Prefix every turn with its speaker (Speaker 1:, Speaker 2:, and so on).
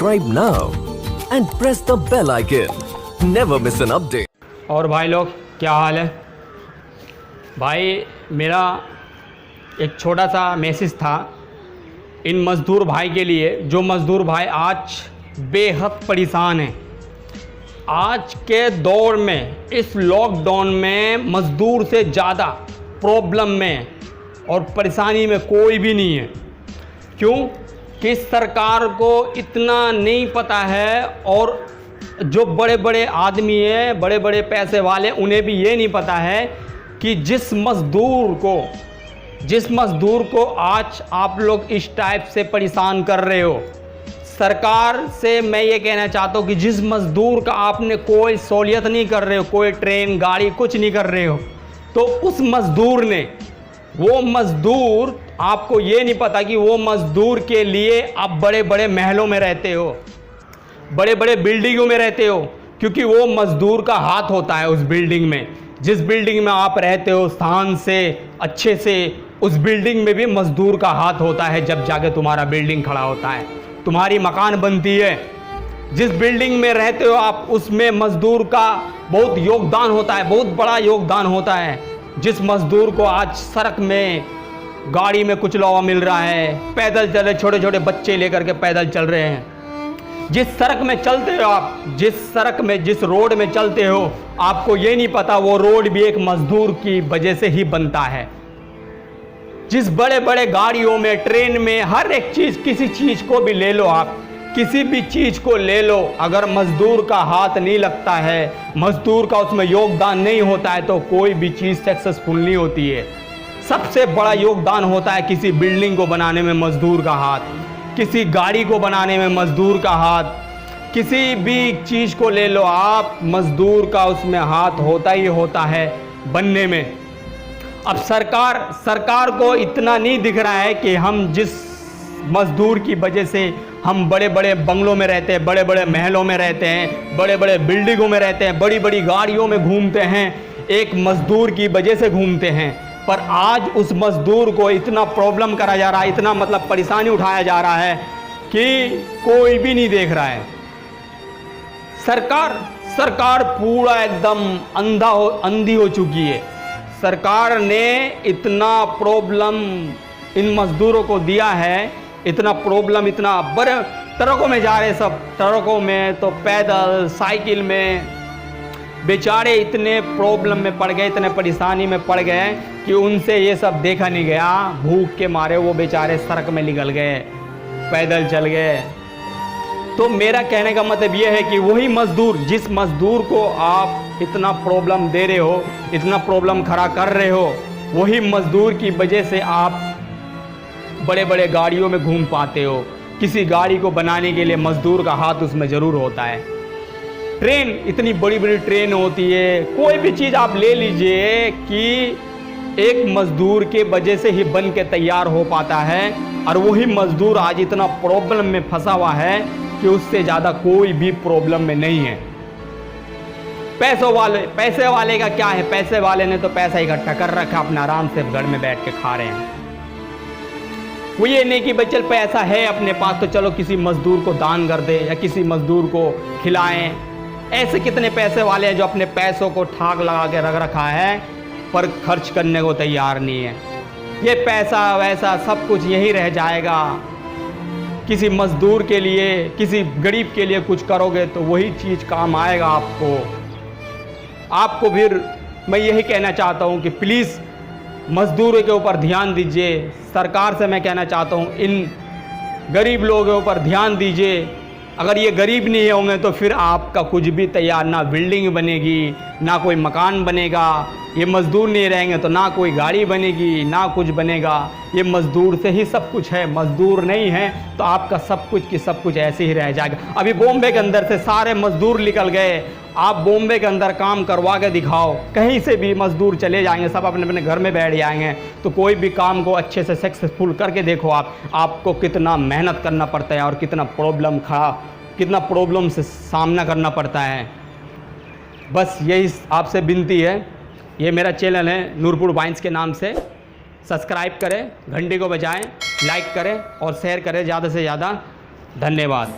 Speaker 1: Subscribe now and press the bell icon. Never miss an update.
Speaker 2: और भाई लोग क्या हाल है भाई। मेरा एक छोटा सा मैसेज था इन मज़दूर भाई के लिए, जो मज़दूर भाई आज बेहद परेशान हैं। आज के दौर में इस लॉकडाउन में मज़दूर से ज़्यादा प्रॉब्लम में और परेशानी में कोई भी नहीं है। क्यों कि सरकार को इतना नहीं पता है, और जो बड़े बड़े आदमी हैं, बड़े बड़े पैसे वाले, उन्हें भी ये नहीं पता है कि जिस मज़दूर को आज आप लोग इस टाइप से परेशान कर रहे हो, सरकार से मैं ये कहना चाहता हूँ कि जिस मज़दूर का आपने कोई सहूलियत नहीं कर रहे हो, कोई ट्रेन गाड़ी कुछ नहीं कर रहे हो, तो उस मज़दूर ने, वो मज़दूर, आपको ये नहीं पता कि वो मज़दूर के लिए आप बड़े बड़े महलों में रहते हो, बड़े बड़े बिल्डिंगों में रहते हो, क्योंकि वो मज़दूर का हाथ होता है उस बिल्डिंग में। जिस बिल्डिंग में आप रहते हो स्थान से, अच्छे से, उस बिल्डिंग में भी मज़दूर का हाथ होता है। जब जाके तुम्हारा बिल्डिंग खड़ा होता है, तुम्हारी मकान बनती है, जिस बिल्डिंग में रहते हो आप, उसमें मज़दूर का बहुत योगदान होता है, बहुत बड़ा योगदान होता है। जिस मज़दूर को आज सड़क में गाड़ी में कुछ लोहा मिल रहा है, पैदल चले, छोटे छोटे बच्चे लेकर के पैदल चल रहे हैं, जिस सड़क में चलते हो आप, जिस रोड में चलते हो, आपको ये नहीं पता वो रोड भी एक मज़दूर की वजह से ही बनता है। जिस बड़े बड़े गाड़ियों में, ट्रेन में, हर एक चीज़, किसी चीज़ को भी ले लो आप, किसी भी चीज़ को ले लो, अगर मज़दूर का हाथ नहीं लगता है, मज़दूर का उसमें योगदान नहीं होता है, तो कोई भी चीज़ सक्सेसफुल नहीं होती है। सबसे बड़ा योगदान होता है किसी बिल्डिंग को बनाने में मज़दूर का हाथ, किसी गाड़ी को बनाने में मज़दूर का हाथ, किसी भी चीज़ को ले लो आप, मज़दूर का उसमें हाथ होता ही होता है बनने में। अब सरकार को इतना नहीं दिख रहा है कि हम जिस मज़दूर की वजह से हम बड़े बड़े बंगलों में रहते हैं, बड़े बड़े महलों में रहते हैं, बड़े बड़े बिल्डिंगों में रहते हैं, बड़ी बड़ी गाड़ियों में घूमते हैं, एक मज़दूर की वजह से घूमते हैं। पर आज उस मज़दूर को इतना प्रॉब्लम करा जा रहा है, इतना मतलब परेशानी उठाया जा रहा है कि कोई भी नहीं देख रहा है। सरकार पूरा एकदम अंधी हो चुकी है। सरकार ने इतना प्रॉब्लम इन मज़दूरों को दिया है, इतना प्रॉब्लम, इतना बड़े ट्रकों में जा रहे, सब ट्रकों में, तो पैदल, साइकिल में, बेचारे इतने प्रॉब्लम में पड़ गए, इतने परेशानी में पड़ गए कि उनसे ये सब देखा नहीं गया। भूख के मारे वो बेचारे सड़क में निकल गए, पैदल चल गए। तो मेरा कहने का मतलब ये है कि वही मज़दूर, जिस मज़दूर को आप इतना प्रॉब्लम दे रहे हो, इतना प्रॉब्लम खड़ा कर रहे हो, वही मज़दूर की वजह से आप बड़े बड़े गाड़ियों में घूम पाते हो। किसी गाड़ी को बनाने के लिए मज़दूर का हाथ उसमें ज़रूर होता है। ट्रेन, इतनी बड़ी बड़ी ट्रेन होती है, कोई भी चीज़ आप ले लीजिए कि एक मज़दूर के वजह से ही बन के तैयार हो पाता है, और वही मज़दूर आज इतना प्रॉब्लम में फंसा हुआ है कि उससे ज़्यादा कोई भी प्रॉब्लम में नहीं है। पैसे वाले का क्या है, पैसे वाले ने तो पैसा इकट्ठा कर रखा, अपना आराम से घर में बैठ के खा रहे हैं। वो ये नहीं कि भाई चल पैसा है अपने पास तो चलो किसी मज़दूर को दान कर दे या किसी मज़दूर को खिलाएं। ऐसे कितने पैसे वाले हैं जो अपने पैसों को ठाक लगा के रख रखा है, पर खर्च करने को तैयार नहीं है। ये पैसा वैसा सब कुछ यही रह जाएगा। किसी मज़दूर के लिए, किसी गरीब के लिए कुछ करोगे तो वही चीज़ काम आएगा आपको। फिर मैं यही कहना चाहता हूँ कि प्लीज़ मज़दूरों के ऊपर ध्यान दीजिए। सरकार से मैं कहना चाहता हूँ, इन गरीब लोगों के ऊपर ध्यान दीजिए। अगर ये गरीब नहीं होंगे तो फिर आपका कुछ भी तैयार, ना बिल्डिंग बनेगी, ना कोई मकान बनेगा। ये मज़दूर नहीं रहेंगे तो ना कोई गाड़ी बनेगी, ना कुछ बनेगा। ये मज़दूर से ही सब कुछ है। मज़दूर नहीं है तो आपका सब कुछ की सब कुछ ऐसे ही रह जाएगा। अभी बॉम्बे के अंदर से सारे मज़दूर निकल गए। आप बॉम्बे के अंदर काम करवा के दिखाओ, कहीं से भी मज़दूर चले जाएंगे, सब अपने अपने घर में बैठ जाएंगे। तो कोई भी काम को अच्छे से सक्सेसफुल करके देखो आपको कितना मेहनत करना पड़ता है और कितना प्रॉब्लम से सामना करना पड़ता है। बस यही आपसे विनती है। ये मेरा चैनल है नूरपुर वाइन्स के नाम से। सब्सक्राइब करें, घंटी को बजाएं, लाइक करें और शेयर करें ज़्यादा से ज़्यादा। धन्यवाद।